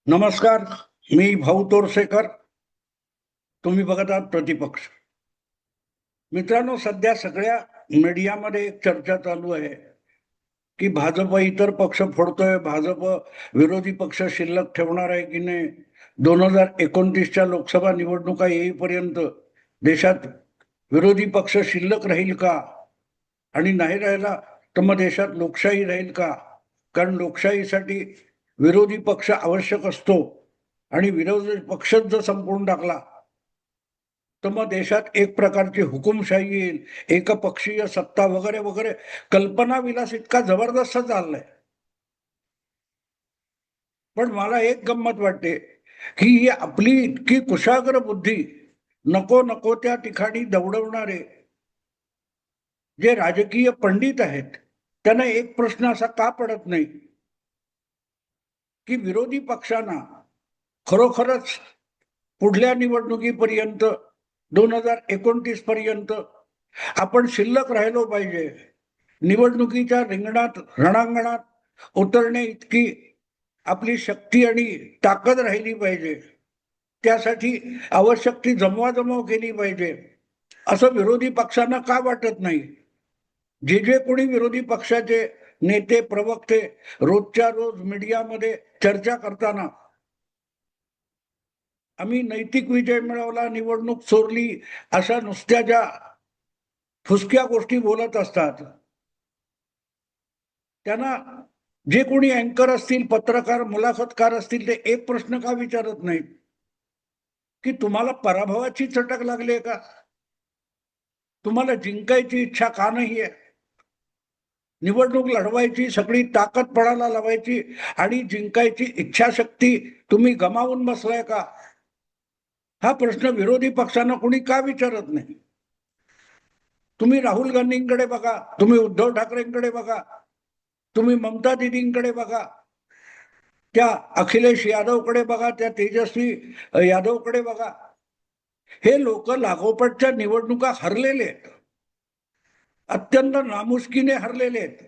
नमस्कार. मी भाऊ तोरसेकर. तुम्ही बघत आहात प्रतिपक्ष. मित्रांनो, सध्या सगळ्या मीडियामध्ये एक चर्चा चालू आहे की भाजप इतर पक्ष फोडतोय, भाजप विरोधी पक्ष शिल्लक ठेवणार आहे की नाही. 2029च्या लोकसभा निवडणुका येईपर्यंत देशात विरोधी पक्ष शिल्लक राहील का, आणि नाही राहिला तर मग देशात लोकशाही राहील का. कारण लोकशाहीसाठी विरोधी पक्ष आवश्यक असतो, आणि विरोधी पक्षच जर संपवून टाकला तर मग देशात एक प्रकारची हुकुमशाही येईल, एकपक्षीय सत्ता वगैरे वगैरे. कल्पना विलास इतका जबरदस्त चाललाय. पण मला एक गंमत वाटते की ही आपली इतकी कुशाग्र बुद्धी नको नको त्या ठिकाणी दौडवणारे जे राजकीय पंडित आहेत, त्यांना एक प्रश्न असा का पडत नाही की विरोधी पक्षांना खरोखरच पुढल्या निवडणुकीपर्यंत 2029 पर्यंत आपण शिल्लक राहिलो पाहिजे. निवडणुकीच्या रिंगणात, रणांगणात उतरणे इतकी आपली शक्ती आणि ताकद राहिली पाहिजे. त्यासाठी आवश्यक ती जमवाजमव केली पाहिजे, असं विरोधी पक्षांना का वाटत नाही. जे जे कोणी विरोधी पक्षाचे नेते, प्रवक्ते रोजच्या रोज मीडियामध्ये चर्चा करताना आम्ही नैतिक विजय मिळवला, निवडणूक चोरली, अशा नुसत्या ज्या फुसक्या गोष्टी बोलत असतात, त्यांना जे कोणी अँकर असतील, पत्रकार, मुलाखतकार असतील, ते एक प्रश्न का विचारत नाहीत की तुम्हाला पराभवाची चटक लागली का, तुम्हाला जिंकायची इच्छा का नाहीये, निवडणूक लढवायची सगळी ताकद पणाला लावायची आणि जिंकायची इच्छाशक्ती तुम्ही गमावून बसलाय का. हा प्रश्न विरोधी पक्षांना कोणी का विचारत नाही. तुम्ही राहुल गांधींकडे बघा, तुम्ही उद्धव ठाकरेंकडे बघा, तुम्ही ममता दिदींकडे बघा, त्या अखिलेश यादवकडे बघा, त्या तेजस्वी यादवकडे बघा. हे लोक लागोपाठच्या निवडणुका हरलेले आहेत, अत्यंत नामुष्कीने हरलेले आहेत.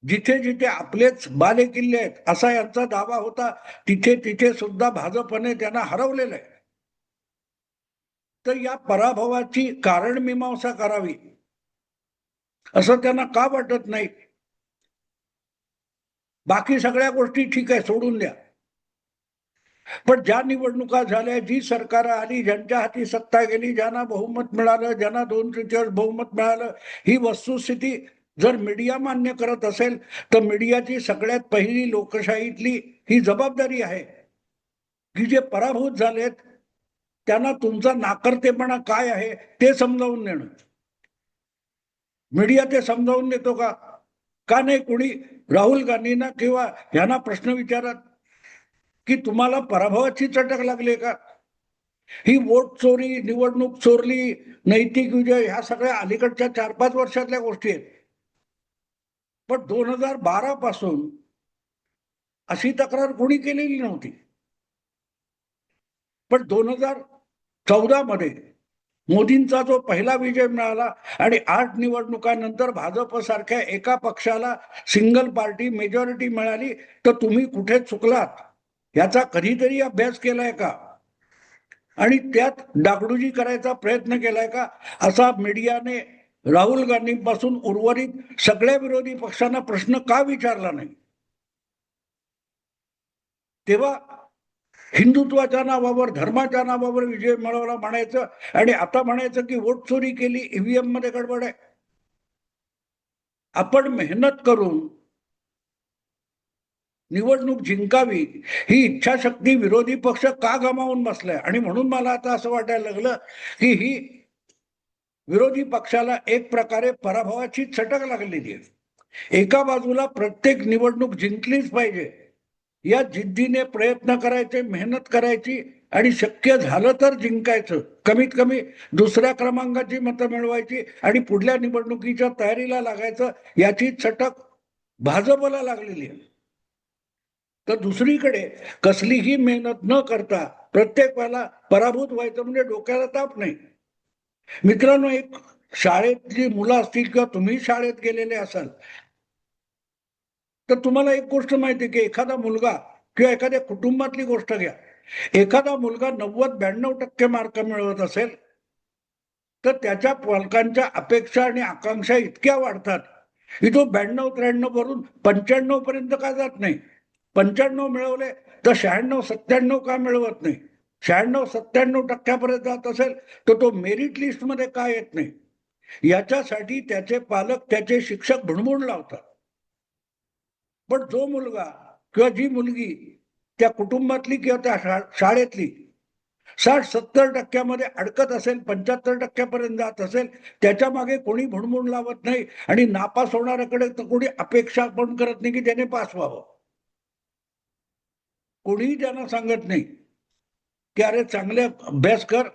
जिथे जिथे आपलेच बाले किल्ले आहेत असा यांचा दावा होता, तिथे तिथे सुद्धा भाजपने त्यांना हरवलेलं आहे. तर या पराभवाची कारण मीमांसा करावी असं त्यांना का वाटत नाही. बाकी सगळ्या गोष्टी ठीक आहे, सोडून द्या. पण ज्या निवडणुका झाल्या, जी सरकार आली, ज्यांच्या हाती सत्ता गेली, ज्यांना बहुमत मिळालं, ज्यांना 2/3 बहुमत मिळालं, ही वस्तुस्थिती जर मीडिया मान्य करत असेल तर मीडियाची सगळ्यात पहिली लोकशाहीतली ही जबाबदारी आहे की जे पराभूत झालेत त्यांना तुमचा नाकर्तेपणा काय आहे ते समजावून देणं. मीडिया ते समजावून देतो का? का नाही कोणी राहुल गांधींना किंवा यांना प्रश्न विचारत की तुम्हाला पराभवाची चटक लागली का. ही वोट चोरी, निवडणूक चोरली, नैतिक विजय, ह्या सगळ्या अलीकडच्या 4-5 वर्षातल्या गोष्टी आहेत. पण 2012 पासून अशी तक्रार कोणी केलेली नव्हती. पण 2014 मध्ये मोदींचा जो पहिला विजय मिळाला आणि 8 निवडणुकांनंतर भाजप सारख्या एका पक्षाला सिंगल पार्टी मेजॉरिटी मिळाली, तर तुम्ही कुठे चुकलात याचा कधीतरी अभ्यास केलाय का, आणि त्यात डागडुजी करायचा प्रयत्न केलाय का, असा मीडियाने राहुल गांधींपासून उर्वरित सगळ्या विरोधी पक्षांना प्रश्न का विचारला नाही. तेव्हा हिंदुत्वाच्या नावावर, धर्माच्या नावावर विजय मिळवला म्हणायचं, आणि आता म्हणायचं की वोट चोरी केली, ईव्हीएम मध्ये गडबड आहे. आपण मेहनत करून निवडणूक जिंकावी ही इच्छाशक्ती विरोधी पक्ष का गमावून बसलाय. आणि म्हणून मला आता असं वाटायला लागलं की ही विरोधी पक्षाला एक प्रकारे पराभवाची चटक लागलेली आहे. एका बाजूला प्रत्येक निवडणूक जिंकलीच पाहिजे या जिद्दीने प्रयत्न करायचे, मेहनत करायची, आणि शक्य झालं तर जिंकायचं, कमीत कमी दुसऱ्या क्रमांकाची मतं मिळवायची आणि पुढल्या निवडणुकीच्या तयारीला लागायचं, याची चटक भाजपला लागलेली आहे. तर दुसरीकडे कसलीही मेहनत न करता प्रत्येक वेळेला पराभूत व्हायचं म्हणजे डोक्याला ताप नाही. मित्रांनो, एक शाळेतली मुलं असतील किंवा तुम्ही शाळेत गेलेले असाल तर तुम्हाला एक गोष्ट माहिती आहे की एखादा मुलगा किंवा एखाद्या कुटुंबातली गोष्ट घ्या. एखादा मुलगा 90-92% मार्क मिळवत असेल तर त्याच्या पालकांच्या अपेक्षा आणि आकांक्षा इतक्या वाढतात की तो 92-93 वरून 95 पर्यंत का जात नाही. 95 मिळवले तर 96-97 का मिळवत नाही. 96-97% जात असेल तर तो मेरिट लिस्ट मध्ये का येत नाही. याच्यासाठी त्याचे पालक त्याचे शिक्षक भुणभुण लावतात. पण जो मुलगा किंवा जी मुलगी त्या कुटुंबातली किंवा त्या शाळेतली 60-70% अडकत असेल, 75% जात असेल, त्याच्या मागे कोणी भुणभुण लावत नाही आणि नापास होणाऱ्याकडे तर कोणी अपेक्षा पण करत नाही की त्याने पास व्हावं. कोणीही त्यांना सांगत नाही की अरे चांगले अभ्यास कर,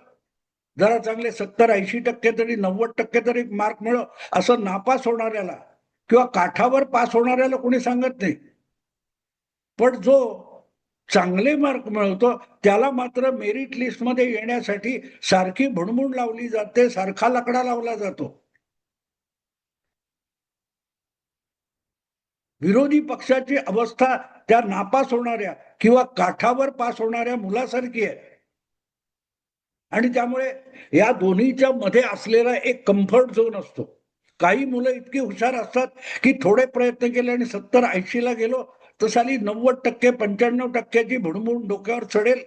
जरा चांगले 70-80% तरी 90% तरी मार्क मिळव, असं नापास होणाऱ्याला किंवा काठावर पास होणाऱ्याला कोणी सांगत नाही. पण जो चांगले मार्क मिळवतो त्याला मात्र मेरिट लिस्ट मध्ये येण्यासाठी सारखी भुणभुण लावली जाते, सारखा लकडा लावला जातो. विरोधी पक्षाची अवस्था त्या नापास होणाऱ्या किंवा काठावर पास होणाऱ्या मुलासारखी आहे. आणि त्यामुळे या दोन्हीच्या मध्ये असलेला एक कम्फर्ट झोन असतो. काही मुलं इतकी हुशार असतात की थोडे प्रयत्न केले आणि 70-80 ला गेलो तर साली 90% 95% भुणभुण डोक्यावर चढेल.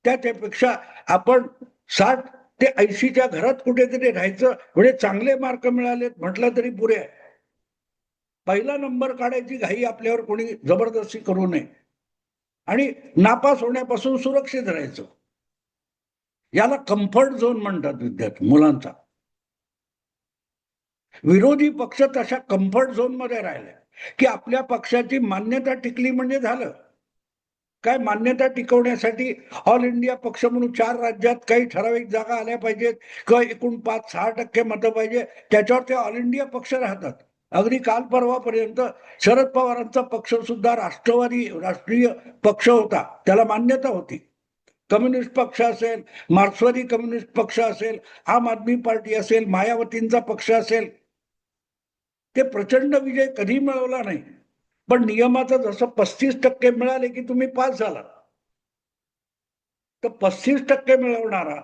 त्यापेक्षा आपण 60 ते 80च्या घरात कुठेतरी राहायचं, म्हणजे चांगले मार्क मिळालेत म्हटलं तरी पुरे आहे. पहिला नंबर काढायची घाई आपल्यावर कोणी जबरदस्ती करू नये आणि नापास होण्यापासून सुरक्षित राहायचं. याला कम्फर्ट झोन म्हणतात विद्यार्थी मुलांचा. विरोधी पक्ष तशा कम्फर्ट झोन मध्ये राहिला की आपल्या पक्षाची मान्यता टिकली म्हणजे झालं. काय मान्यता टिकवण्यासाठी ऑल इंडिया पक्ष म्हणून 4 राज्यात काही ठराविक जागा आल्या पाहिजेत किंवा एकूण 5-6% मतं पाहिजे, त्याच्यावर ते ऑल इंडिया पक्ष राहतात. अगदी काल परवापर्यंत शरद पवारांचा पक्ष सुद्धा राष्ट्रवादी राष्ट्रीय पक्ष होता, त्याला मान्यता होती. कम्युनिस्ट पक्ष असेल, मार्क्सवादी कम्युनिस्ट पक्ष असेल, आम आदमी पार्टी असेल, मायावतींचा पक्ष असेल, ते प्रचंड विजय कधी मिळवला नाही. पण नियमाचं जसं 35% मिळाले की तुम्ही पास झाला, तर 35% मिळवणारा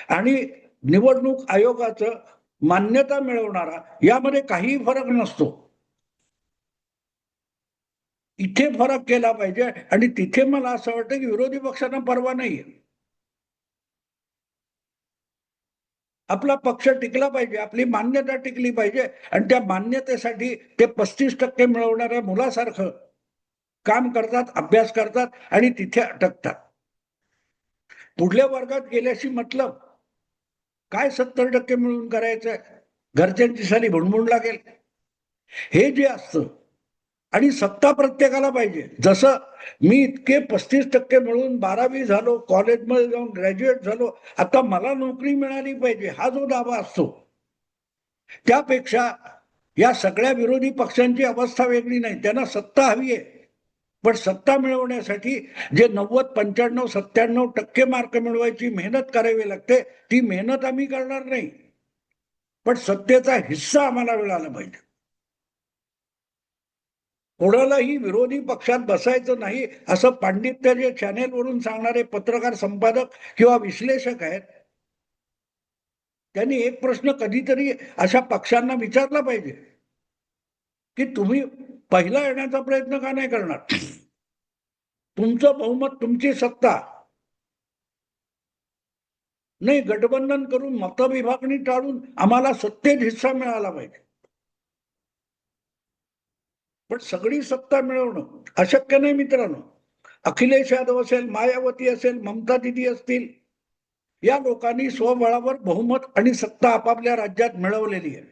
आणि निवडणूक आयोगाचं मान्यता मिळवणारा यामध्ये काही फरक नसतो. इथे फरक केला पाहिजे आणि तिथे मला असं वाटतं की विरोधी पक्षांना परवा नाहीये. आपला पक्ष टिकला पाहिजे, आपली मान्यता टिकली पाहिजे आणि त्या मान्यतेसाठी ते 35% मिळवणाऱ्या मुलासारखं काम करतात, अभ्यास करतात आणि तिथे अटकतात. पुढल्या वर्गात गेल्याशी मतलब काय 70% मिळून करायचंय, घरच्यांची सारी भुणभुण लागेल, हे जे असतं. आणि सत्ता प्रत्येकाला पाहिजे. जसं मी इतके 35% मिळून 12वी झालो, कॉलेजमध्ये जाऊन ग्रॅज्युएट झालो, आता मला नोकरी मिळाली पाहिजे हा जो दावा असतो, त्यापेक्षा या सगळ्या विरोधी पक्षांची अवस्था वेगळी नाही. त्यांना सत्ता हवी आहे, पण सत्ता मिळवण्यासाठी जे 90-95-97% मार्क मिळवायची मेहनत करावी लागते, ती मेहनत आम्ही करणार नाही. पण सत्तेचा हिस्सा आम्हाला मिळाला पाहिजे. कोणालाही विरोधी पक्षात बसायचं नाही असं पांडित्य जे चॅनेलवरून सांगणारे पत्रकार, संपादक किंवा विश्लेषक आहेत, त्यांनी एक प्रश्न कधीतरी अशा पक्षांना विचारला पाहिजे की तुम्ही पहिला येण्याचा प्रयत्न का नाही करणार. तुमचं बहुमत, तुमची सत्ता नाही, गठबंधन करून मतविभागणी टाळून आम्हाला सत्तेत हिस्सा मिळाला पाहिजे. पण सगळी सत्ता मिळवणं अशक्य नाही मित्रांनो. अखिलेश यादव असेल, मायावती असेल, ममता दिदी असतील, या लोकांनी स्वबळावर बहुमत आणि सत्ता आपापल्या राज्यात मिळवलेली आहे.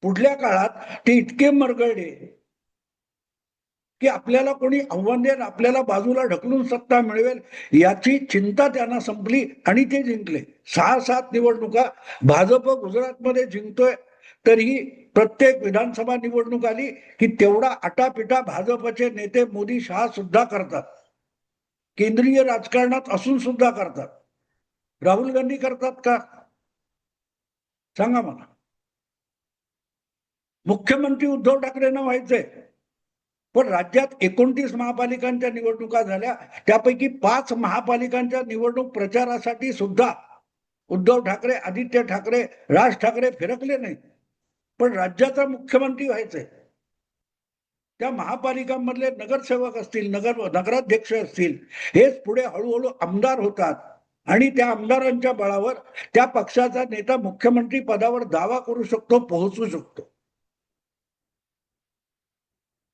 पुढल्या काळात ते इतके मरगळले की आपल्याला कोणी आव्हान देईल, आपल्याला बाजूला ढकलून सत्ता मिळवेल याची चिंता त्यांना संपली आणि ते जिंकले. 6-7 निवडणुका भाजप गुजरातमध्ये जिंकतोय, तरीही प्रत्येक विधानसभा निवडणूक आली की तेवढा आटापिटा भाजपचे नेते मोदी, शहा सुद्धा करतात. केंद्रीय राजकारणात असून सुद्धा करतात. राहुल गांधी करतात का, सांगा मला. मुख्यमंत्री उद्धव ठाकरेंना व्हायचंय, पण राज्यात 29 महापालिकांच्या निवडणुका झाल्या, त्यापैकी 5 महापालिकांच्या निवडणूक प्रचारासाठी सुद्धा उद्धव ठाकरे, आदित्य ठाकरे, राज ठाकरे फिरकले नाहीत. पण राज्याचा मुख्यमंत्री व्हायचंय. त्या महापालिकांमधले नगरसेवक असतील, नगराध्यक्ष असतील, हेच पुढे हळूहळू आमदार होतात आणि त्या आमदारांच्या बळावर त्या पक्षाचा नेता मुख्यमंत्री पदावर दावा करू शकतो, पोहोचू शकतो.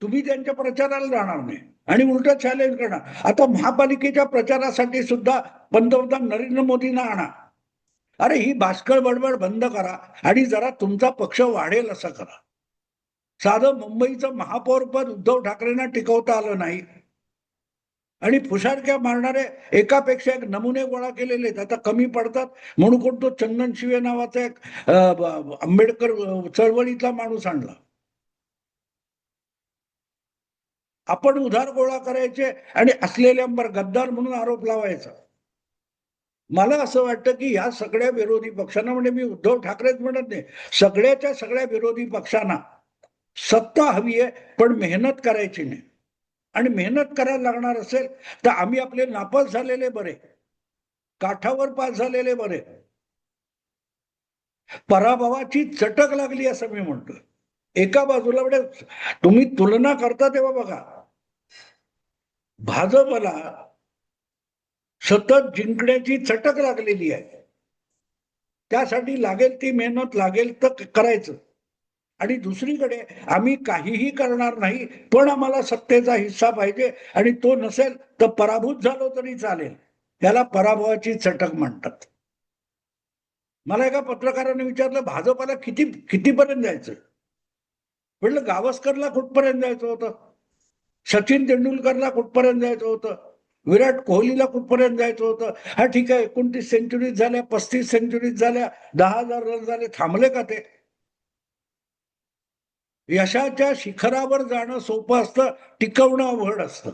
तुम्ही त्यांच्या प्रचाराला जाणार नाही आणि उलट चॅलेंज करणार. आता महापालिकेच्या प्रचारासाठी सुद्धा पंतप्रधान नरेंद्र मोदींना आणा. अरे ही भास्कर बडबड बंद करा आणि जरा तुमचा पक्ष वाढेल असं करा. साधं मुंबईचं महापौर पद उद्धव ठाकरेंना टिकवता आलं नाही आणि फुशारक्या मारणारे एकापेक्षा एक नमुने गोळा केलेले आहेत. आता कमी पडतात म्हणून कोण तो चंदन शिवे नावाचा एक आंबेडकर चळवळीतला माणूस आणला. आपण उधार गोळा करायचे आणि असलेल्यांवर गद्दार म्हणून आरोप लावायचा. मला असं वाटतं की या सगळ्या विरोधी पक्षांना, म्हणजे मी उद्धव ठाकरेच म्हणत नाही, सगळ्याच्या सगळ्या विरोधी पक्षांना सत्ता हवी आहे, पण मेहनत करायची नाही. आणि मेहनत करायला लागणार असेल तर आम्ही आपले नापास झालेले बरे, काठावर पास झालेले बरे. पराभवाची चटक लागली असं मी म्हणतो. एका बाजूला म्हणजे तुम्ही तुलना करता तेव्हा बघा, भाजपला सतत जिंकण्याची चटक लागलेली आहे. त्यासाठी लागेल ती मेहनत लागेल तर करायचं. आणि दुसरीकडे आम्ही काहीही करणार नाही, पण आम्हाला सत्तेचा हिस्सा पाहिजे आणि तो नसेल तर पराभूत झालो तरी चालेल. याला पराभवाची चटक म्हणतात. मला एका पत्रकाराने विचारलं, भाजपाला कितीपर्यंत जायचं? म्हटलं गावस्करला कुठपर्यंत जायचं होतं, सचिन तेंडुलकरला कुठपर्यंत जायचं होतं, विराट कोहलीला कुठपर्यंत जायचं होतं. हा ठीक आहे, 29 सेंचुरीज झाल्या, 35 सेंचुरीज झाल्या, 10,000 रन झाले, थांबले का ते? यशाच्या शिखरावर जाणं सोपं असतं, टिकवणं अवघड असतं.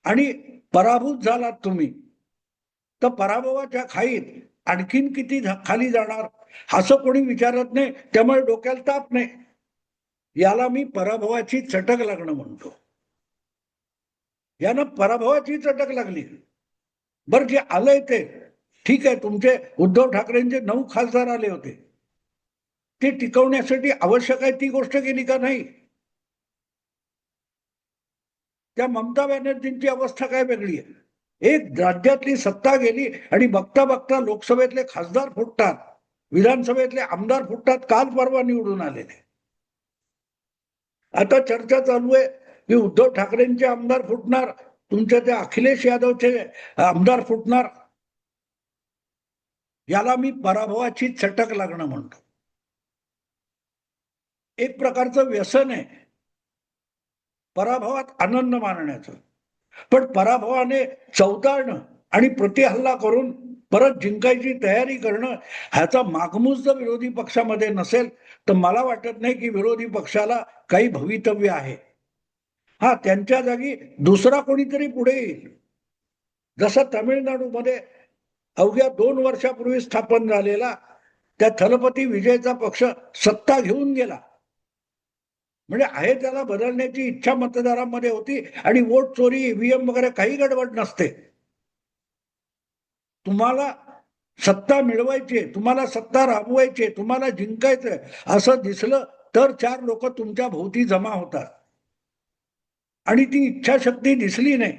आणि पराभूत झालात तुम्ही तर पराभवाच्या खाईत आणखीन किती खाली जाणार असं कोणी विचारत नाही. त्यामुळे डोक्याला ताप नाही. याला मी पराभवाची चटक लागणं म्हणतो. यानं पराभवाची चटक लागली. बरं, जे आलंय ते ठीक आहे. तुमचे उद्धव ठाकरेंचे 9 खासदार आले होते, ते टिकवण्यासाठी आवश्यक आहे ती गोष्ट केली का नाही? त्या ममता बॅनर्जींची अवस्था काय वेगळी आहे. एक राज्यातली सत्ता गेली आणि बघता बघता लोकसभेतले खासदार फुटतात, विधानसभेतले आमदार फुटतात. काल परवा निवडून आलेले. आता चर्चा चालू आहे की उद्धव ठाकरेंचे आमदार फुटणार, तुमच्या त्या अखिलेश यादवचे आमदार फुटणार. याला मी पराभवाची चटक लागणं म्हणतो. एक प्रकारचं व्यसन आहे पराभवात आनंद मानण्याचं. पण पराभवाने चवताळणं आणि प्रतिहल्ला करून परत जिंकायची तयारी करणं, ह्याचा मागमूस जर विरोधी पक्षामध्ये नसेल तर मला वाटत नाही की विरोधी पक्षाला काही भवितव्य आहे. हा, त्यांच्या जागी दुसरा कोणीतरी पुढे येईल. जसं तामिळनाडूमध्ये अवघ्या 2 वर्षापूर्वी स्थापन झालेला त्या थलपती विजयचा पक्ष सत्ता घेऊन गेला. म्हणजे आहे त्याला बदलण्याची इच्छा मतदारांमध्ये होती आणि वोट चोरी, ईव्हीएम वगैरे काही गडबड नसते. तुम्हाला सत्ता मिळवायची, तुम्हाला सत्ता राबवायची, तुम्हाला जिंकायचंय असं दिसलं तर 4 लोक तुमच्या भोवती जमा होतात. आणि ती इच्छाशक्ती दिसली नाही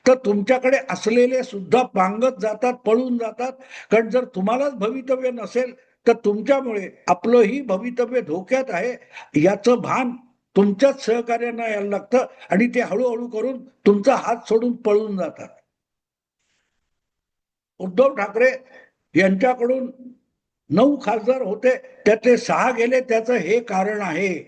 तर तुमच्याकडे असलेले सुद्धा पांगत जातात, पळून जातात. कारण जर तुम्हालाच भवितव्य नसेल तर तुमच्यामुळे आपलंही भवितव्य धोक्यात आहे याचं भान तुमच्याच सहकार्यांना यायला लागतं आणि ते हळूहळू करून तुमचा हात सोडून पळून जातात. उद्धव ठाकरे यांच्याकडून 9 खासदार होते, त्यातले 6 गेले. त्याचं हे कारण आहे.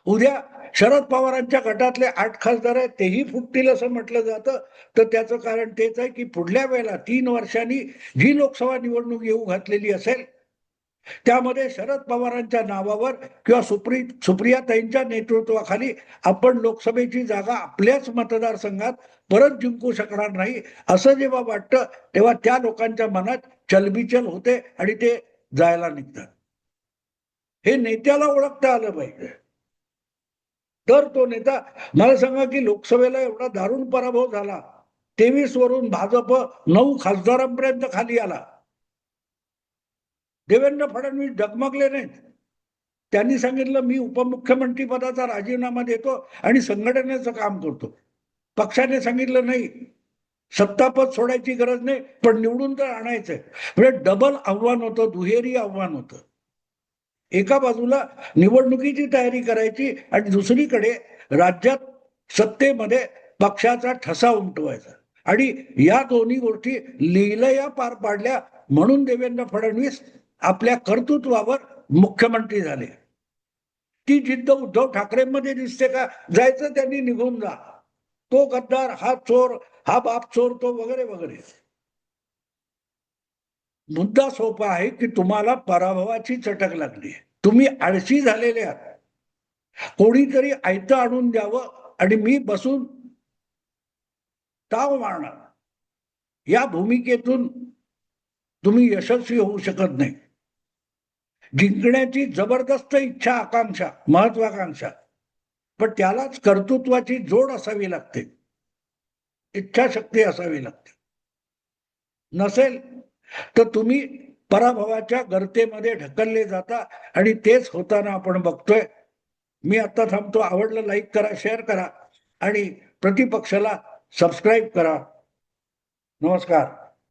उद्या शरद पवारांच्या गटातले 8 खासदार आहेत, तेही फुटतील असं म्हटलं जातं. तर त्याचं कारण तेच आहे की पुढल्या वेळेला 3 वर्षांनी जी लोकसभा निवडणूक येऊ घातलेली असेल त्यामध्ये शरद पवारांच्या नावावर किंवा सुप्रियाताईंच्या नेतृत्वाखाली आपण लोकसभेची जागा आपल्याच मतदारसंघात परत जिंकू शकणार नाही असं जेव्हा वाटतं तेव्हा त्या लोकांच्या मनात चलबिचल होते आणि ते जायला निघतात. हे नेत्याला ओळखता आलं पाहिजे. तर तो नेता, मला सांगा की लोकसभेला एवढा दारुण पराभव झाला, 23 वरून भाजप 9 खासदारांपर्यंत खाली आला. देवेंद्र फडणवीस डगमगले नाहीत. त्यांनी सांगितलं मी उपमुख्यमंत्री पदाचा राजीनामा देतो आणि संघटनेचं काम करतो. पक्षाने सांगितलं नाही, सत्तापद सोडायची गरज नाही, पण निवडून तर आणायचंय. म्हणजे डबल आव्हान होतं, दुहेरी आव्हान होतं. एका बाजूला निवडणुकीची तयारी करायची आणि दुसरीकडे राज्यात सत्तेमध्ये पक्षाचा ठसा उमटवायचा. आणि या दोन्ही गोष्टी लीलया पार पाडल्या म्हणून देवेंद्र फडणवीस आपल्या कर्तृत्वावर मुख्यमंत्री झाले. ती जिद्द उद्धव ठाकरेंमध्ये दिसते का? जायचं त्यांनी निघून जा, तो गद्दार, हा चोर, हा बाप चोर, तो वगैरे वगैरे. मुद्दा सोपा आहे की तुम्हाला पराभवाची चटक लागली, तुम्ही आळशी झालेले आहात. कोणीतरी आयतं आणून द्यावं आणि मी बसून ताव मारणार, या भूमिकेतून तुम्ही यशस्वी होऊ शकत नाही. जिंकण्याची जबरदस्त इच्छा, आकांक्षा, महत्वाकांक्षा, पण त्यालाच कर्तृत्वाची जोड असावी लागते, इच्छाशक्ती असावी लागते. नसेल तर तुम्ही पराभवाच्या गर्तेमध्ये ढकलले जाता आणि तेच होताना आपण बघतोय. मी आता थांबतो. आवडलं लाईक करा, शेअर करा आणि प्रतिपक्षाला सबस्क्राईब करा. नमस्कार.